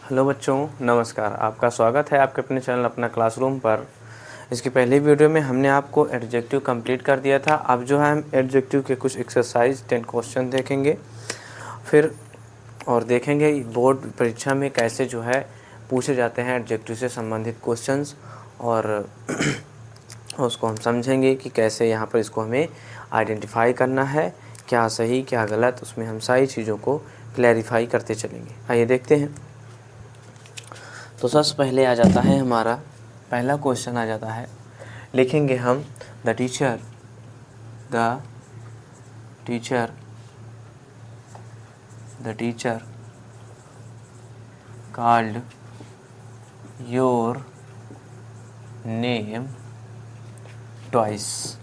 Hello बच्चों, नमस्कार। आपका स्वागत है आपके अपने चैनल अपना क्लासरूम पर। इसकी पहली वीडियो में हमने आपको एडजेक्टिव कंप्लीट कर दिया था। अब जो है हम एडजेक्टिव के कुछ एक्सरसाइज 10 क्वेश्चन देखेंगे, फिर और देखेंगे बोर्ड परीक्षा में कैसे जो है पूछे जाते हैं एडजेक्टिव से संबंधित क्वेश्चंस, और उसको हम समझेंगे कि कैसे यहाँ पर इसको हमें आइडेंटिफाई करना है, क्या सही क्या गलत, उसमें हम सारी चीज़ों को क्लैरिफाई करते चलेंगे। आइए देखते हैं। तो सबसे पहले आ जाता है हमारा पहला क्वेश्चन आ जाता है, लिखेंगे हम the teacher called your name twice.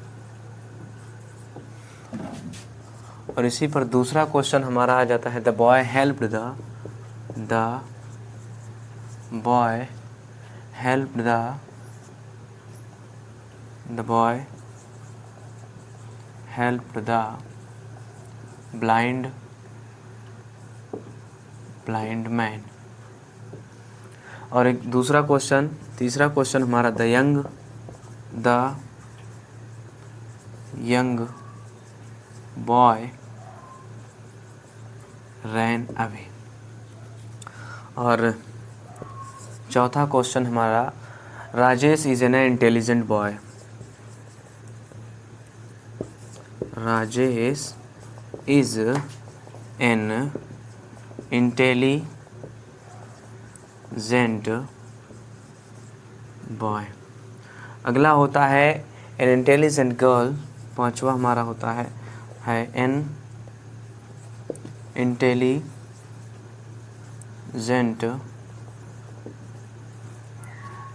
और इसी पर दूसरा क्वेश्चन हमारा आ जाता है the boy helped the blind man. और एक दूसरा क्वेश्चन, तीसरा क्वेश्चन हमारा the young boy ran away. और चौथा क्वेश्चन हमारा Rajesh is an intelligent boy. Rajesh is an intelligent boy. अगला होता है एन इंटेलिजेंट गर्ल। पांचवा हमारा होता है an intelligent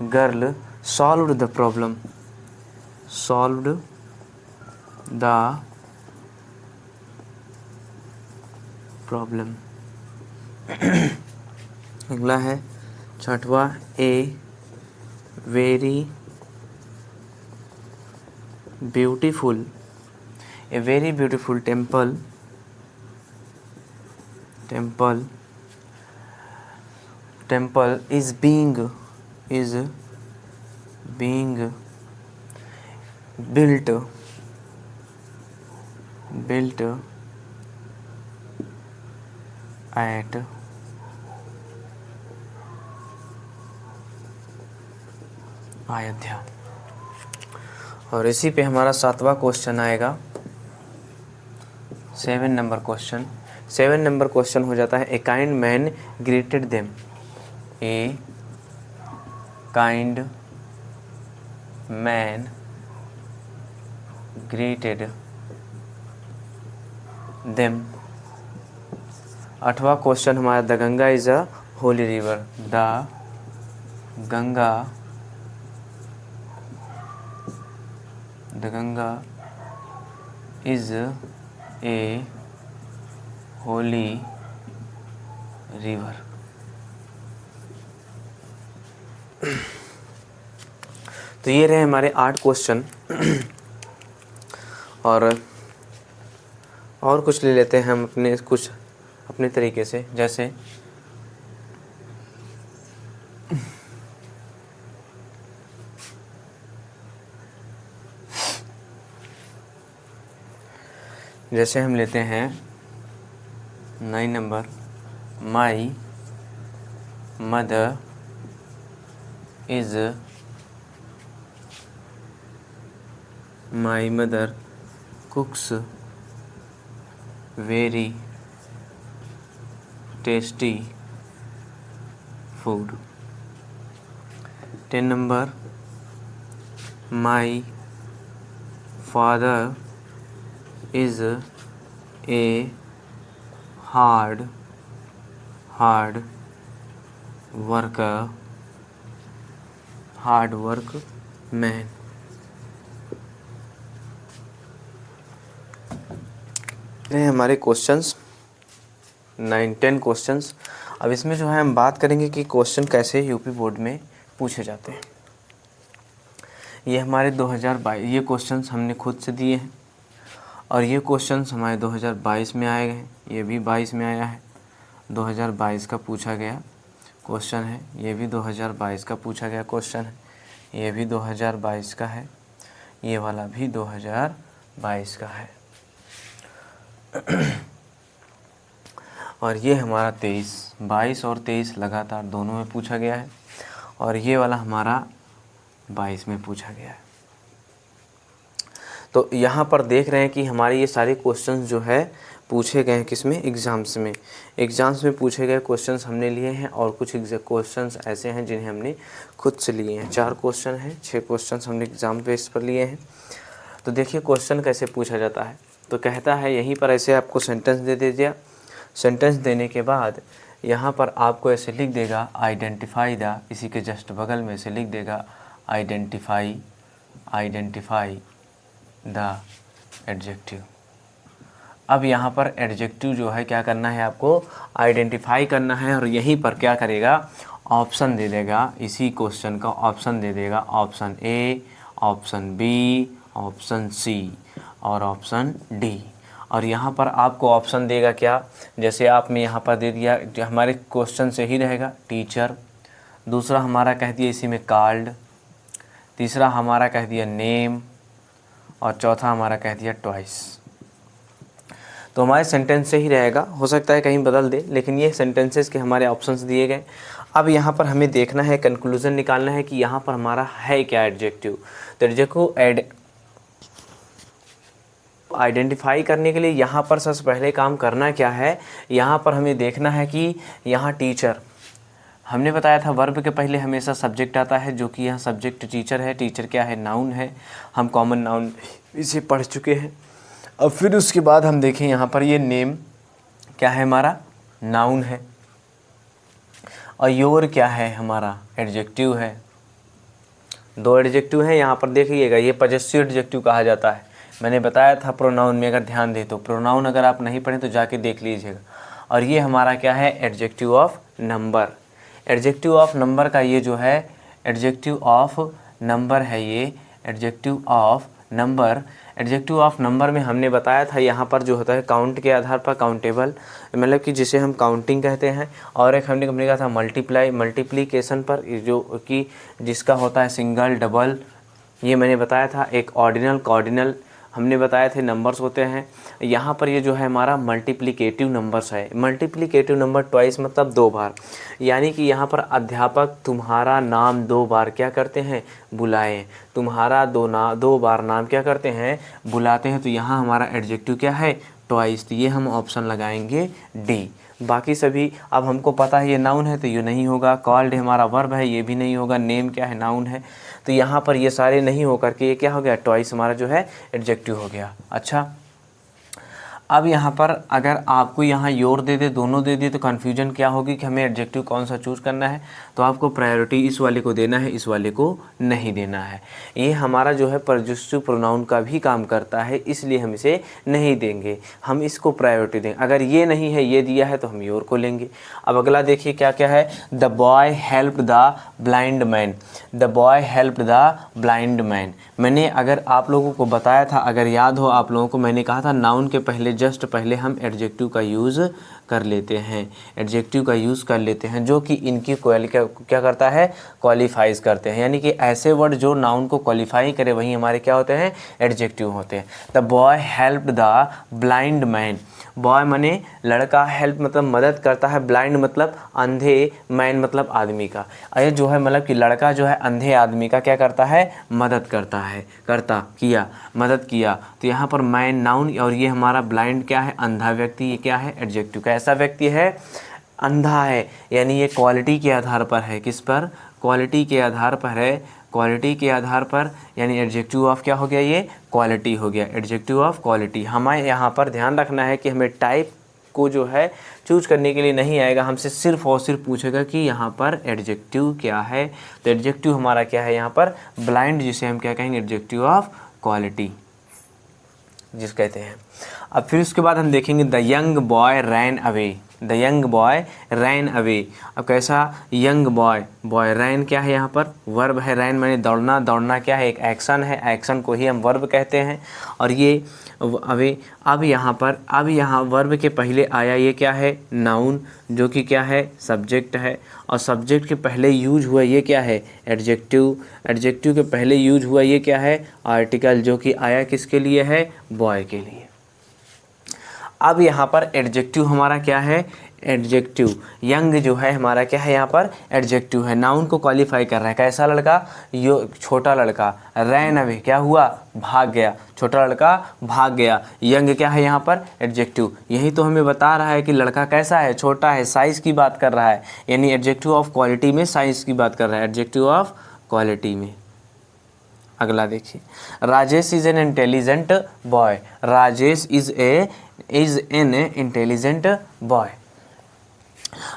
girl solved the problem. अगला है छठवा a very beautiful temple is being built at Ayodhya. और इसी पे हमारा सातवां क्वेश्चन आएगा 7 नंबर क्वेश्चन। 7 नंबर क्वेश्चन हो जाता है a kind man greeted them. A kind man greeted them. आठवां क्वेश्चन हमारा the Ganga is a Holi river. The Ganga is a Holi river. तो ये रहे हमारे 8 क्वेश्चन। और कुछ ले लेते हैं हम अपने तरीके से, जैसे हम लेते हैं 9 number my mother कुक्स very tasty food. 10 number my father is a hard work man। ये हमारे क्वेश्चंस 9-10 क्वेश्चंस। अब इसमें जो है हम बात करेंगे कि क्वेश्चन कैसे यूपी बोर्ड में पूछे जाते हैं। ये हमारे 2022 ये क्वेश्चंस हमने खुद से दिए हैं, और ये क्वेश्चंस हमारे 2022 में आए हैं। ये भी 22 में आया है, 2022 का पूछा गया क्वेश्चन है, ये भी 2022 का पूछा गया क्वेश्चन है, ये भी 2022 का है, ये वाला भी 2022 का है और ये हमारा 22 और 23 लगातार दोनों में पूछा गया है और ये वाला हमारा 22 में पूछा गया है। तो यहाँ पर देख रहे हैं कि हमारे ये सारे क्वेश्चंस जो है पूछे गए हैं किसमें, एग्ज़ाम्स में। एग्ज़ाम्स में पूछे गए क्वेश्चंस हमने लिए हैं और कुछ क्वेश्चंस ऐसे हैं जिन्हें हमने खुद से लिए हैं। 4 क्वेश्चन हैं, 6 क्वेश्चंस हमने एग्ज़ाम बेस पर लिए हैं। तो देखिए क्वेश्चन कैसे पूछा जाता है। तो कहता है यहीं पर ऐसे आपको सेंटेंस दे दीजिए, सेंटेंस देने के बाद यहाँ पर आपको ऐसे लिख देगा आइडेंटिफाई द, इसी के जस्ट बगल में से लिख देगा आइडेंटिफाई द एडजेक्टिव। अब यहाँ पर एडजेक्टिव जो है क्या करना है, आपको आइडेंटिफाई करना है और यहीं पर क्या करेगा, ऑप्शन दे देगा, इसी क्वेश्चन का ऑप्शन दे देगा, option A, option B, option C और ऑप्शन डी। और यहाँ पर आपको ऑप्शन देगा क्या, जैसे आपने यहाँ पर दे दिया, जो हमारे क्वेश्चन से ही रहेगा टीचर, दूसरा हमारा कह दिया इसी में कॉल्ड, तीसरा हमारा कह दिया नेम और चौथा हमारा कह दिया ट्वाइस। तो हमारे सेंटेंस से ही रहेगा, हो सकता है कहीं बदल दे, लेकिन ये सेंटेंसेस के हमारे ऑप्शंस दिए गए। अब यहाँ पर हमें देखना है, कंक्लूजन निकालना है कि यहाँ पर हमारा है क्या एडजेक्टिव। तो एडजेक्टिव आइडेंटिफाई करने के लिए यहाँ पर सबसे पहले काम करना क्या है, यहाँ पर हमें देखना है कि यहाँ टीचर, हमने बताया था वर्ब के पहले हमेशा सब्जेक्ट आता है, जो कि यहाँ सब्जेक्ट टीचर है। टीचर क्या है, नाउन है, हम कॉमन नाउन इसे पढ़ चुके हैं। अब फिर उसके बाद हम देखें यहाँ पर ये नेम क्या है, हमारा नाउन है, और योर क्या है, हमारा एडजेक्टिव है। 2 एडजेक्टिव हैं यहाँ पर, देखिएगा ये पजेसिव एडजेक्टिव कहा जाता है। मैंने बताया था प्रोनाउन में, अगर ध्यान दे तो प्रोनाउन अगर आप नहीं पढ़ें तो जाके देख लीजिएगा। और ये हमारा क्या है, adjective of number. Adjective of number का ये जो है एडजेक्टिव ऑफ नंबर है, ये adjective of number. Adjective of number में हमने बताया था यहाँ पर जो होता है काउंट के आधार पर, काउंटेबल मतलब कि जिसे हम काउंटिंग कहते हैं, और एक हमने कहा था मल्टीप्लिकेशन पर, जो कि जिसका होता है सिंगल, डबल, ये मैंने बताया था। एक ऑर्डिनल, कॉर्डिनल हमने बताए थे नंबर्स होते हैं। यहाँ पर ये जो है हमारा मल्टीप्लिकेटिव नंबर्स है। मल्टीप्लिकेटिव नंबर ट्वाइस मतलब 2 बार, यानी कि यहाँ पर अध्यापक तुम्हारा नाम 2 बार क्या करते हैं, बुलाएं। तुम्हारा 2 बार नाम क्या करते हैं, बुलाते हैं। तो यहाँ हमारा एडजेक्टिव क्या है, ट्वाइस। तो ये हम ऑप्शन लगाएंगे डी। बाकी सभी अब हमको पता है ये नाउन है तो ये नहीं होगा, कॉल्ड हमारा वर्ब है ये भी नहीं होगा, नेम क्या है, नाउन है। तो यहाँ पर ये सारे नहीं हो करके ये क्या हो गया, ट्वाइस हमारा जो है एडजेक्टिव हो गया। अच्छा, अब यहाँ पर अगर आपको यहाँ योर दे दे, दोनों दे दे, तो कन्फ्यूजन क्या होगी कि हमें एडजेक्टिव कौन सा चूज़ करना है। तो आपको प्रायोरिटी इस वाले को देना है, इस वाले को नहीं देना है। ये हमारा जो है पजेसिव प्रोनाउन का भी काम करता है, इसलिए हम इसे नहीं देंगे, हम इसको प्रायोरिटी देंगे। अगर ये नहीं है, ये दिया है तो हम योर को लेंगे। अब अगला देखिए क्या क्या है, the boy helped the blind man. The boy helped the blind man, मैंने अगर आप लोगों को बताया था, अगर याद हो आप लोगों को, मैंने कहा था नाउन के पहले जस्ट पहले हम एडजेक्टिव का यूज़ कर लेते हैं, एडजेक्टिव का यूज़ कर लेते हैं, जो कि इनकी क्या करता है, क्वालिफाइज करते हैं। यानी कि ऐसे वर्ड जो नाउन को क्वालिफाई करे वही हमारे क्या होते हैं, एडजेक्टिव होते हैं। The boy helped the blind man, boy माने लड़का, हेल्प मतलब मदद करता है, ब्लाइंड मतलब अंधे, मैन मतलब आदमी का। ये जो है मतलब कि लड़का जो है अंधे आदमी का क्या करता है, मदद करता है, मदद किया। तो यहाँ पर मैन नाउन, और ये हमारा ब्लाइंड क्या है, अंधा व्यक्ति, ये क्या है, एडजेक्टिव। कैसा व्यक्ति है, अंधा है, यानी ये क्वालिटी के आधार पर है, किस पर, क्वालिटी के आधार पर है, क्वालिटी के आधार पर, यानी एडजेक्टिव ऑफ क्या हो गया, ये क्वालिटी हो गया, एडजेक्टिव ऑफ क्वालिटी। हमें यहाँ पर ध्यान रखना है कि हमें टाइप को जो है चूज करने के लिए नहीं आएगा, हमसे सिर्फ और सिर्फ पूछेगा कि यहाँ पर एडजेक्टिव क्या है। तो एडजेक्टिव हमारा क्या है यहाँ पर, ब्लाइंड, जिसे हम क्या कहेंगे, एडजेक्टिव ऑफ क्वालिटी जिस कहते हैं। अब फिर उसके बाद हम देखेंगे the young boy ran away. The young boy ran away. अब कैसा यंग बॉय, बॉय रैन क्या है यहाँ पर वर्ब है, रैन माने दौड़ना, दौड़ना क्या है एक एक्शन है, एक्शन को ही हम वर्ब कहते हैं। और ये अवे, अब यहाँ वर्ब के पहले आया ये क्या है नाउन, जो कि क्या है सब्जेक्ट है, और सब्जेक्ट के पहले यूज हुआ ये क्या है एडजेक्टिव, एडजेक्टिव के पहले यूज हुआ ये क्या है आर्टिकल, जो कि आया किसके लिए है बॉय के लिए। अब यहाँ पर एडजेक्टिव हमारा क्या है एडजेक्टिव, यंग जो है हमारा क्या है यहाँ पर एडजेक्टिव है, नाउन को क्वालिफाई कर रहा है। कैसा लड़का, यो छोटा लड़का, रैन अवे क्या हुआ भाग गया, छोटा लड़का भाग गया, यंग क्या है यहाँ पर एडजेक्टिव। यही तो हमें बता रहा है कि लड़का कैसा है छोटा है, साइज़ की बात कर रहा है, यानी एडजेक्टिव ऑफ क्वालिटी में साइज़ की बात कर रहा है, एडजेक्टिव ऑफ क्वालिटी में। अगला देखिए, Rajesh is an intelligent boy, Rajesh is an intelligent boy.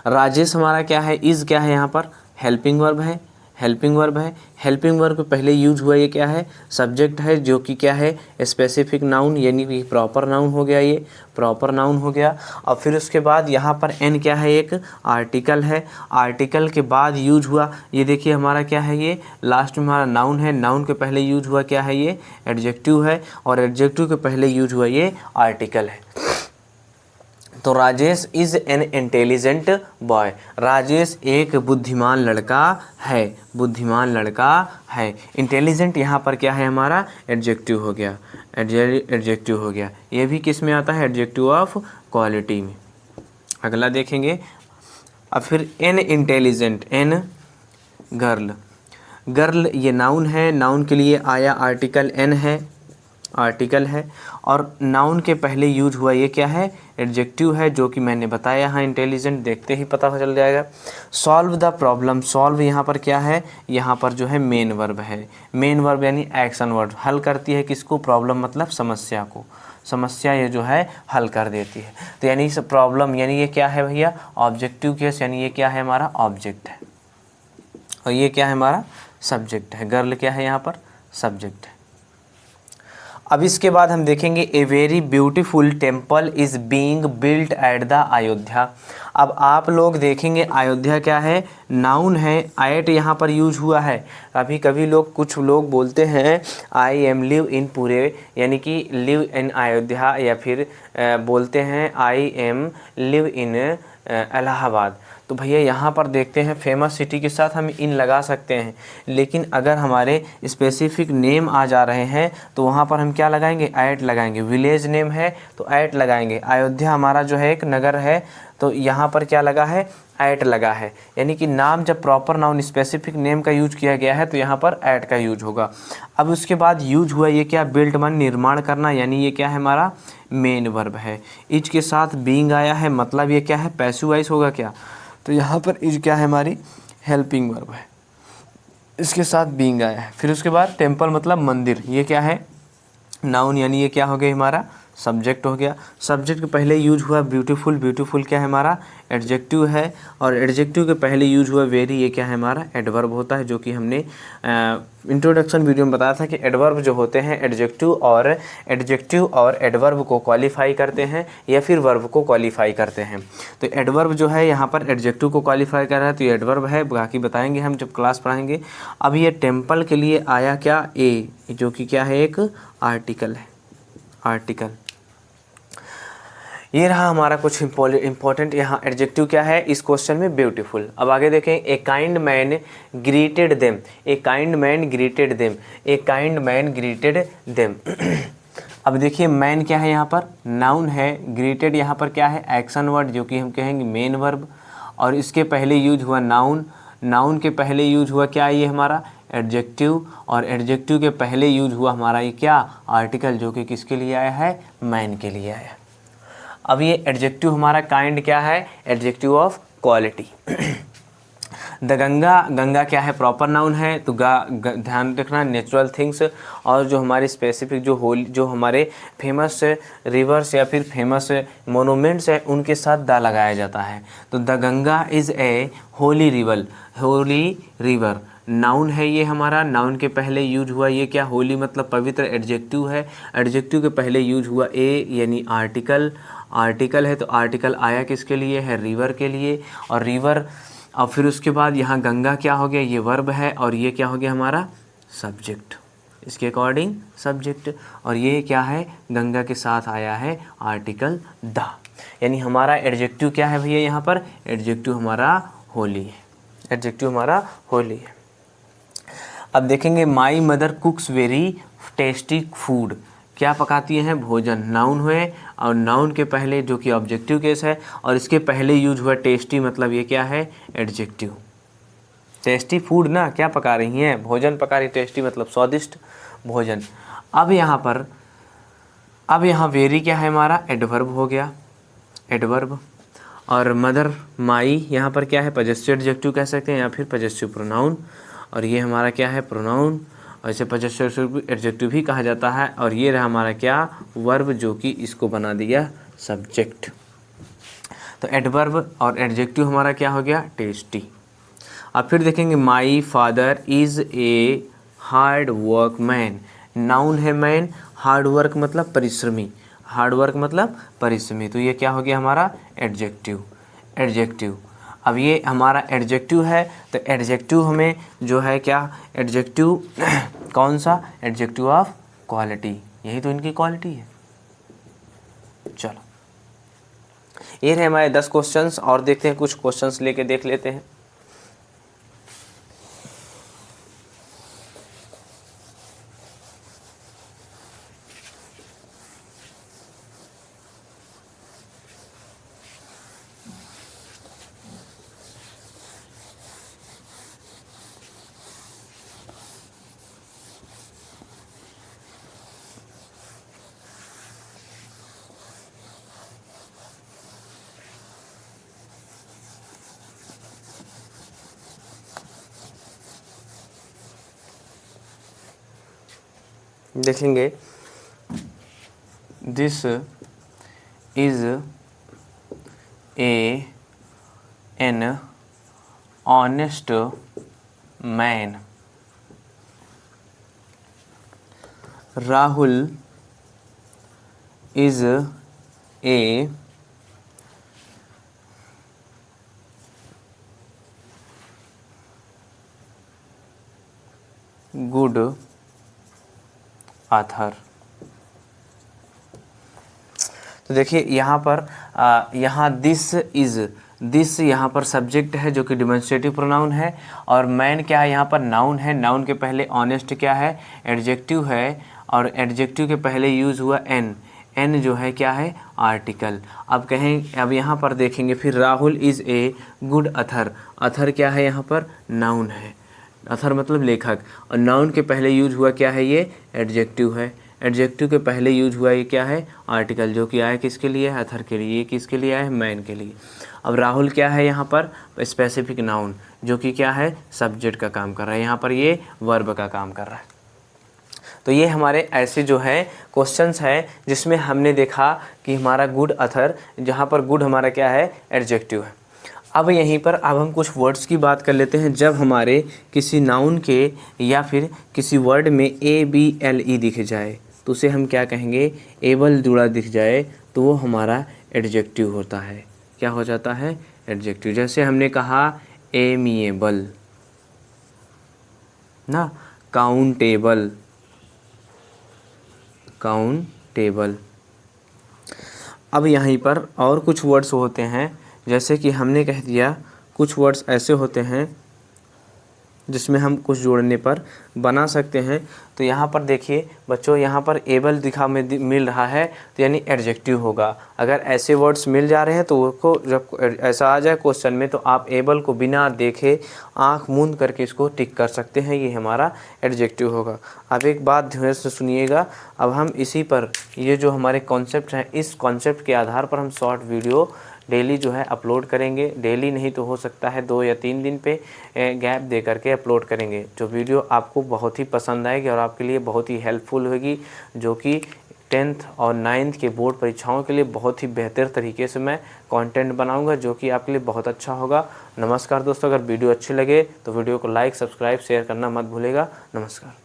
Rajesh हमारा क्या है इज़ क्या है यहाँ पर हेल्पिंग वर्ब है, हेल्पिंग वर्ब है, हेल्पिंग वर्ब के पहले यूज हुआ ये क्या है सब्जेक्ट है, जो कि क्या है स्पेसिफिक नाउन, यानी कि प्रॉपर नाउन हो गया, ये प्रॉपर नाउन हो गया। और फिर उसके बाद यहाँ पर एन क्या है एक आर्टिकल है, आर्टिकल के बाद यूज हुआ ये देखिए हमारा क्या है ये लास्ट में हमारा नाउन है, नाउन के पहले यूज हुआ क्या है ये एडजेक्टिव है, और एडजेक्टिव के पहले यूज हुआ ये आर्टिकल है। तो Rajesh is an intelligent boy, Rajesh एक बुद्धिमान लड़का है, बुद्धिमान लड़का है। इंटेलिजेंट यहाँ पर क्या है हमारा एडजेक्टिव हो गया, एडजेक्टिव हो गया, ये भी किस में आता है एडजेक्टिव ऑफ क्वालिटी में। अगला देखेंगे, अब फिर an intelligent, an girl, girl ये नाउन है, नाउन के लिए आया आर्टिकल एन है, आर्टिकल है, और नाउन के पहले यूज हुआ ये क्या है एडजेक्टिव है, जो कि मैंने बताया यहाँ इंटेलिजेंट देखते ही पता चल जाएगा। सॉल्व द प्रॉब्लम, सॉल्व यहाँ पर क्या है यहाँ पर जो है मेन वर्ब है, मेन वर्ब यानी एक्शन वर्ब, हल करती है किसको प्रॉब्लम मतलब समस्या को, समस्या ये जो है हल कर देती है। तो यानी इस प्रॉब्लम यानी ये क्या है भैया ऑब्जेक्टिव केस, यानी ये क्या है हमारा ऑब्जेक्ट है, और ये क्या है हमारा सब्जेक्ट है, गर्ल क्या है यहाँ पर सब्जेक्ट है। अब इसके बाद हम देखेंगे a very beautiful temple is being built at the Ayodhya. अब आप लोग देखेंगे अयोध्या क्या है नाउन है, एट यहाँ पर यूज हुआ है। कभी कभी लोग कुछ लोग बोलते हैं I am live in Pune, यानी कि लिव इन अयोध्या, या फिर बोलते हैं I am live in Allahabad. तो भैया यहाँ पर देखते हैं फेमस सिटी के साथ हम इन लगा सकते हैं, लेकिन अगर हमारे स्पेसिफिक नेम आ जा रहे हैं तो वहाँ पर हम क्या लगाएंगे ऐट लगाएंगे, विलेज नेम है तो ऐट लगाएंगे, अयोध्या हमारा जो है एक नगर है तो यहाँ पर क्या लगा है ऐट लगा है, यानी कि नाम जब प्रॉपर नाउन स्पेसिफिक नेम का यूज किया गया है तो यहाँ पर ऐट का यूज होगा। अब उसके बाद यूज हुआ ये क्या बिल्ट मन निर्माण करना, यानी ये क्या है हमारा मेन वर्ब है। इज के साथ बीइंग आया है, मतलब ये क्या है पैसिव वॉइस होगा क्या, तो यहाँ पर इज क्या है हमारी हेल्पिंग वर्ब है, इसके साथ बीइंग आया है। फिर उसके बाद टेम्पल मतलब मंदिर, ये क्या है नाउन, यानी ये क्या हो गया हमारा सब्जेक्ट हो गया। सब्जेक्ट के पहले यूज हुआ ब्यूटीफुल, ब्यूटीफुल क्या है हमारा एडजेक्टिव है, और एडजेक्टिव के पहले यूज हुआ वेरी, ये क्या है हमारा एडवर्ब होता है, जो कि हमने इंट्रोडक्शन वीडियो में बताया था कि एडवर्ब जो होते हैं एडजेक्टिव और एडवर्ब को क्वालिफाई करते हैं या फिर वर्ब को क्वालिफाई करते हैं। तो एडवर्ब जो है यहाँ पर एडजेक्टिव को क्वालिफाई कर रहा है तो ये एडवर्ब है, बाकी बताएंगे हम जब क्लास पढ़ाएंगे। अब ये टेम्पल के लिए आया क्या ए, जो कि क्या है एक आर्टिकल है, आर्टिकल। ये रहा हमारा कुछ इंपॉर्टेंट यहाँ एडजेक्टिव क्या है इस क्वेश्चन में ब्यूटीफुल। अब आगे देखें, a kind man greeted them, a kind man greeted them, a kind man greeted them. अब देखिए मैन क्या है यहाँ पर नाउन है, ग्रीटेड यहाँ पर क्या है एक्शन वर्ड, जो कि हम कहेंगे मेन वर्ब, और इसके पहले यूज हुआ नाउन, नाउन के पहले यूज हुआ क्या ये हमारा एडजेक्टिव, और एडजेक्टिव के पहले यूज हुआ हमारा ये क्या आर्टिकल, जो कि किसके लिए आया है मैन के लिए आया। अब ये एडजेक्टिव हमारा काइंड क्या है adjective of quality. The Ganga, Ganga क्या है प्रॉपर नाउन है, तो ध्यान रखना नेचुरल थिंग्स, और जो हमारे स्पेसिफिक जो हमारे फेमस रिवर्स या फिर फेमस मोनूमेंट्स है उनके साथ द लगाया जाता है। तो the Ganga is a Holi river, Holi river, noun है ये हमारा, नाउन के पहले यूज हुआ ये क्या, होली मतलब पवित्र, एडजेक्टिव है, एडजेक्टिव के पहले यूज हुआ ए यानी आर्टिकल, आर्टिकल है तो आर्टिकल आया किसके लिए है, रिवर के लिए, और रिवर, और फिर उसके बाद यहाँ गंगा क्या हो गया, ये वर्ब है, और ये क्या हो गया हमारा सब्जेक्ट, इसके अकॉर्डिंग सब्जेक्ट, और ये क्या है, गंगा के साथ आया है आर्टिकल द, यानी हमारा एडजेक्टिव क्या है भैया, यहाँ पर एडजेक्टिव हमारा होली है, एडजेक्टिव हमारा होली है। अब देखेंगे my mother कुक्स very tasty food, क्या पकाती हैं, भोजन, नाउन हुए, और नाउन के पहले जो कि ऑब्जेक्टिव केस है, और इसके पहले यूज हुआ टेस्टी, मतलब ये क्या है, एडजेक्टिव। टेस्टी फूड ना, क्या पका रही हैं, भोजन पका रही, टेस्टी मतलब स्वादिष्ट भोजन। अब यहाँ वेरी क्या है हमारा, एडवर्ब हो गया, एडवर्ब, और मदर माई यहाँ पर क्या है, पजेसिव एडजेक्टिव कह सकते हैं या फिर पजेसिव प्रोनाउन, और ये हमारा क्या है, प्रोनाउन, और इसे पजेसिव एडजेक्टिव भी कहा जाता है, और ये रहा हमारा क्या, वर्ब, जो कि इसको बना दिया सब्जेक्ट। तो एडवर्ब और एडजेक्टिव हमारा क्या हो गया, टेस्टी। अब फिर देखेंगे my father is a hard work man, noun है मैन, हार्ड वर्क मतलब परिश्रमी, हार्ड वर्क मतलब परिश्रमी, तो ये क्या हो गया हमारा एडजेक्टिव, एडजेक्टिव। अब ये हमारा एडजेक्टिव है, तो एडजेक्टिव हमें जो है क्या, एडजेक्टिव कौन सा, एडजेक्टिव ऑफ क्वालिटी, यही तो इनकी क्वालिटी है। चलो ये रहे हमारे 10 क्वेश्चंस, और देखते हैं कुछ क्वेश्चंस लेके देख लेते हैं। देखेंगे this is an honest man, Rahul is a good author. तो देखिए यहाँ पर यहाँ दिस यहाँ पर सब्जेक्ट है जो कि डिमॉन्स्ट्रेटिव प्रोनाउन है, और मैन क्या है यहाँ पर नाउन है, नाउन के पहले ऑनेस्ट क्या है, एडजेक्टिव है, और एडजेक्टिव के पहले यूज़ हुआ एन, एन जो है क्या है, आर्टिकल। अब अब यहाँ पर देखेंगे फिर Rahul is a good author, author क्या है यहाँ पर, नाउन है, अथर मतलब लेखक, और नाउन के पहले यूज हुआ क्या है, ये एडजेक्टिव है, एडजेक्टिव के पहले यूज हुआ ये क्या है, आर्टिकल, जो कि आया किसके लिए, अथर के लिए, ये किसके लिए आया है, मैन के लिए। अब राहुल क्या है यहाँ पर, स्पेसिफिक नाउन, जो कि क्या है, सब्जेक्ट का काम कर रहा है, यहाँ पर ये वर्ब का काम कर रहा है। तो ये हमारे ऐसे जो है क्वेश्चंस हैं जिसमें हमने देखा कि हमारा गुड अथर, जहाँ पर गुड हमारा क्या है, एडजेक्टिव है। अब यहीं पर अब हम कुछ वर्ड्स की बात कर लेते हैं। जब हमारे किसी नाउन के या फिर किसी वर्ड में ABLE दिख जाए तो उसे हम क्या कहेंगे, एबल जुड़ा दिख जाए तो वो हमारा एडजेक्टिव होता है। क्या हो जाता है, एडजेक्टिव। जैसे हमने कहा एमिएबल ना, काउंटेबल, काउंटेबल। अब यहीं पर और कुछ वर्ड्स होते हैं, जैसे कि हमने कह दिया कुछ वर्ड्स ऐसे होते हैं जिसमें हम कुछ जोड़ने पर बना सकते हैं। तो यहाँ पर देखिए बच्चों, यहाँ पर एबल दिखा में मिल रहा है तो यानी एडजेक्टिव होगा। अगर ऐसे वर्ड्स मिल जा रहे हैं तो उसको जब ऐसा आ जाए क्वेश्चन में तो आप एबल को बिना देखे आँख मूंद करके इसको टिक कर सकते हैं, ये हमारा एडजेक्टिव होगा। अब एक बात ध्यान से सुनिएगा, अब हम इसी पर ये जो हमारे कॉन्सेप्ट हैं, इस कॉन्सेप्ट के आधार पर हम शॉर्ट वीडियो डेली जो है अपलोड करेंगे। डेली नहीं तो हो सकता है 2 या 3 दिन पे गैप दे करके अपलोड करेंगे, जो वीडियो आपको बहुत ही पसंद आएगी और आपके लिए बहुत ही हेल्पफुल होगी, जो कि 10th और 9th के बोर्ड परीक्षाओं के लिए बहुत ही बेहतर तरीके से मैं कंटेंट बनाऊंगा, जो कि आपके लिए बहुत अच्छा होगा। नमस्कार दोस्तों, अगर वीडियो अच्छी लगे तो वीडियो को लाइक, सब्सक्राइब, शेयर करना मत भूलेगा। नमस्कार।